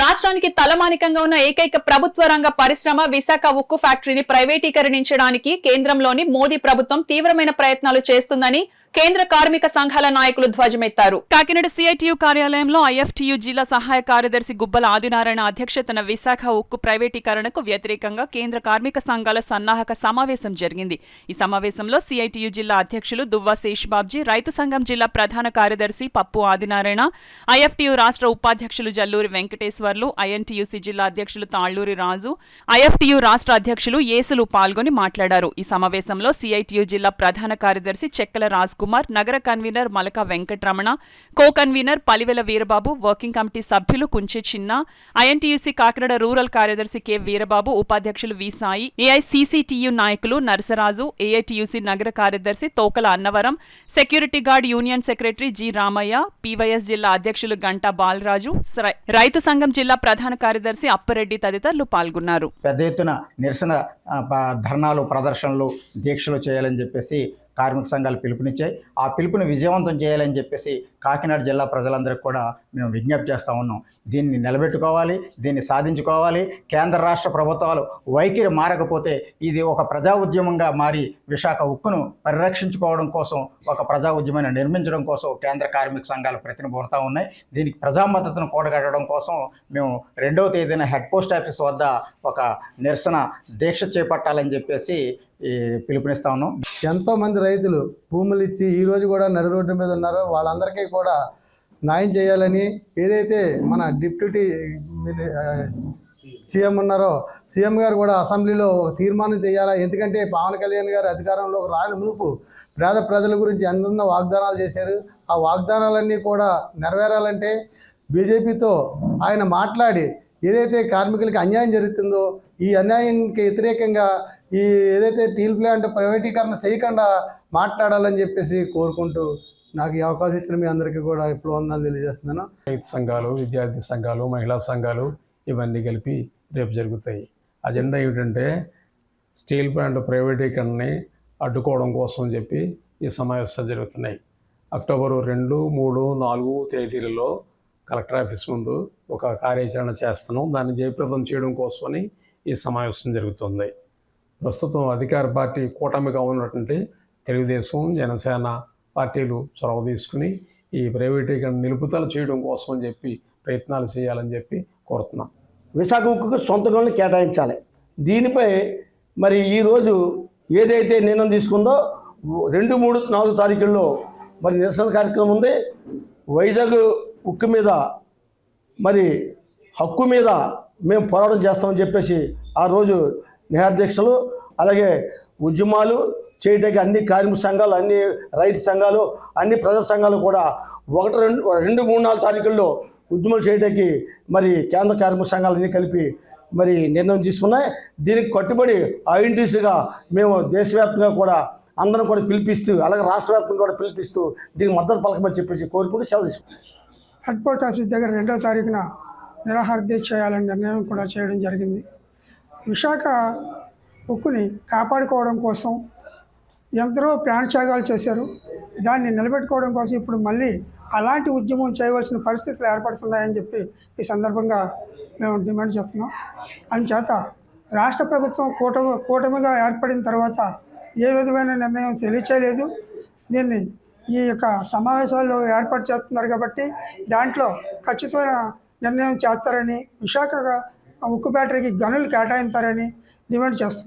రాష్ట్రానికి తలమానికంగా ఉన్న ఏకైక ప్రభుత్వ రంగ పరిశ్రమ విశాఖ ఉక్కు ఫ్యాక్టరీని ప్రైవేటీకరించడానికి కేంద్రంలోని మోదీ ప్రభుత్వం తీవ్రమైన ప్రయత్నాలు చేస్తుందని కేంద్ర కార్మిక సంఘాల నాయకులు ధ్వజమెత్తారు. కాకినాడ సిఐటియు కార్యాలయంలో ఐఎఫ్టియు జిల్లా సహాయ కార్యదర్శి గుబ్బల ఆదినారాయణ అధ్యక్షతన విశాఖ ఉక్కు ప్రైవేటీకరణకు వ్యతిరేకంగా కేంద్ర కార్మిక సంఘాల సన్నాహక సమావేశం జరిగింది. ఈ సమావేశంలో సిఐటియు జిల్లా అధ్యక్షులు దువ్వా శేషబాబ్జీ, రైతు సంఘం జిల్లా ప్రధాన కార్యదర్శి పప్పు ఆదినారాయణ, ఐఎఫ్టియు రాష్ట్ర ఉపాధ్యక్షులు జల్లూరి వెంకటేశ్వర్లు, ఐఎన్టీయూసీ జిల్లా అధ్యక్షులు తాళ్లూరి రాజు, ఐఎఫ్టియు రాష్ట్ర అధ్యక్షులు యేసులు పాల్గొని మాట్లాడారు. ఈ సమావేశంలో సిఐటియు జిల్లా ప్రధాన కార్యదర్శి చెక్కల రాజ్ కుమార్, నగర convener Malaka Venkataramana, co convener Palivela Veerababu, working committee సభ్యులు కుంచె చిన్న, ఐఎన్టీయూసీ కాకినాడ రూరల్ కార్యదర్శి కె వీరబాబు, ఉపాధ్యక్షులు వి సాయి, ఏఐసీసీటీయు నాయకులు నరసరాజు, ఏఐటీయూసీ నగర కార్యదర్శి Tokala Annavaram, security guard union secretary G Ramaiah, PYS జిల్లా అధ్యక్షులు గంటా బాలరాజు, రైతు సంఘం జిల్లా ప్రధాన కార్యదర్శి అప్పారెడ్డి తదితరులు పాల్గొన్నారు. పెద్ద ఎత్తున నిరసన ధర్నాలు, ప్రదర్శనలు, దీక్షలు చేయాలని చెప్పేసి కార్మిక సంఘాలు పిలుపునిచ్చాయి. ఆ పిలుపుని విజయవంతం చేయాలని చెప్పేసి కాకినాడ జిల్లా ప్రజలందరికీ కూడా మేము విజ్ఞప్తి చేస్తూ ఉన్నాం. దీన్ని నిలబెట్టుకోవాలి, దీన్ని సాధించుకోవాలి. కేంద్ర రాష్ట్ర ప్రభుత్వాలు వైఖరి మారకపోతే ఇది ఒక ప్రజా ఉద్యమంగా మారి విశాఖ ఉక్కును పరిరక్షించుకోవడం కోసం, ఒక ప్రజా ఉద్యమాన్ని నిర్మించడం కోసం కేంద్ర కార్మిక సంఘాలు ప్రతినిధులుతా ఉన్నాయి. దీనికి ప్రజా మద్దతును కూడగట్టడం కోసం మేము 2వ తేదీన హెడ్ పోస్ట్ ఆఫీస్ వద్ద ఒక నిరసన దీక్ష చేపట్టాలని చెప్పేసి పిలుపునిస్తా ఉన్నాం. ఎంతోమంది రైతులు భూములు ఇచ్చి ఈరోజు కూడా నడి రోడ్డు మీద ఉన్నారో వాళ్ళందరికీ కూడా న్యాయం చేయాలని ఏదైతే మన డిప్యూటీ సీఎం ఉన్నారో సీఎం గారు కూడా అసెంబ్లీలో ఒక తీర్మానం చేయాలా. ఎందుకంటే పవన్ కళ్యాణ్ గారు అధికారంలో రాని మునుపు పేద ప్రజల గురించి ఎన్నెన్నో వాగ్దానాలు చేశారు. ఆ వాగ్దానాలన్నీ కూడా నెరవేరాలంటే బీజేపీతో ఆయన మాట్లాడి ఏదైతే కార్మికులకి అన్యాయం జరుగుతుందో ఈ అన్యాయానికి వ్యతిరేకంగా ఈ ఏదైతే స్టీల్ ప్లాంట్ ప్రైవేటీకరణ చేయకుండా మాట్లాడాలని చెప్పేసి కోరుకుంటూ నాకు ఈ అవకాశం ఇచ్చిన మీ అందరికీ కూడా ఇప్పుడు వందనాలు తెలియజేస్తున్నాను. రైతు సంఘాలు, విద్యార్థి సంఘాలు, మహిళా సంఘాలు ఇవన్నీ కలిపి రేపు జరుగుతాయి. అజెండా ఏమిటంటే స్టీల్ ప్లాంట్ ప్రైవేటీకరణని అడ్డుకోవడం కోసం చెప్పి ఈ సమావేశాలు జరుగుతున్నాయి. అక్టోబరు 2, 3, 4 తేదీలలో కలెక్టర్ ఆఫీస్ ముందు ఒక కార్యాచరణ చేస్తున్నాం. దాన్ని జయప్రదం చేయడం కోసమని ఈ సమావేశం జరుగుతుంది. ప్రస్తుతం అధికార పార్టీ కూటమిగా ఉన్నటువంటి తెలుగుదేశం, జనసేన పార్టీలు చొరవ తీసుకుని ఈ ప్రైవేటీకరణ నిలుపుదల చేయడం కోసం అని చెప్పి ప్రయత్నాలు చేయాలని చెప్పి కోరుతున్నాం. విశాఖ ఉక్కుకు సొంత గనులు కేటాయించాలి. దీనిపై మరి ఈరోజు ఏదైతే నిర్ణయం తీసుకుందో 2, 3, 4 తారీఖుల్లో మరి నిరసన కార్యక్రమం ఉంది. వైజాగ్ ఉక్కు మీద మరి హక్కు మీద మేము పోరాటం చేస్తామని చెప్పేసి ఆ రోజు నిరాధ్యక్షులు, అలాగే ఉద్యమాలు చేయడానికి అన్ని కార్మిక సంఘాలు, అన్ని రైతు సంఘాలు, అన్ని ప్రజా సంఘాలు కూడా 1, 2, 3, 4 తారీఖుల్లో ఉద్యమాలు చేయడానికి మరి కేంద్ర కార్మిక సంఘాలన్నీ కలిపి మరి నిర్ణయం తీసుకున్నాయి. దీనికి కట్టుబడి ఐఎన్టీసీగా మేము దేశవ్యాప్తంగా కూడా అందరం కూడా పిలిపిస్తూ, అలాగే రాష్ట్ర వ్యాప్తంగా కూడా పిలిపిస్తూ దీనికి మద్దతు పలకమని చెప్పేసి కోరుకుంటూ సెలవు తీసుకున్నాం. హెడ్ పోస్ట్ ఆఫీస్ దగ్గర 2వ తారీఖున నిరాహార దీక్ష చేయాలని నిర్ణయం కూడా చేయడం జరిగింది. విశాఖ ఉక్కుని కాపాడుకోవడం కోసం ఎందరో ప్రాణత్యాగాలు చేశారు. దాన్ని నిలబెట్టుకోవడం కోసం ఇప్పుడు మళ్ళీ అలాంటి ఉద్యమం చేయవలసిన పరిస్థితులు ఏర్పడుతున్నాయని చెప్పి ఈ సందర్భంగా మేము డిమాండ్ చేస్తున్నాం. అందుచేత రాష్ట్ర ప్రభుత్వం కూటమిగా ఏర్పడిన తర్వాత ఏ విధమైన నిర్ణయం తెలియచేయలేదు. దీన్ని ఈ యొక్క సమావేశాల్లో ఏర్పాటు చేస్తున్నారు కాబట్టి దాంట్లో ఖచ్చితమైన నిర్ణయం చేస్తారని, విశాఖ ఉక్కు బ్యాటరీకి గనులు కేటాయిస్తారని డిమాండ్ చేస్తున్నారు.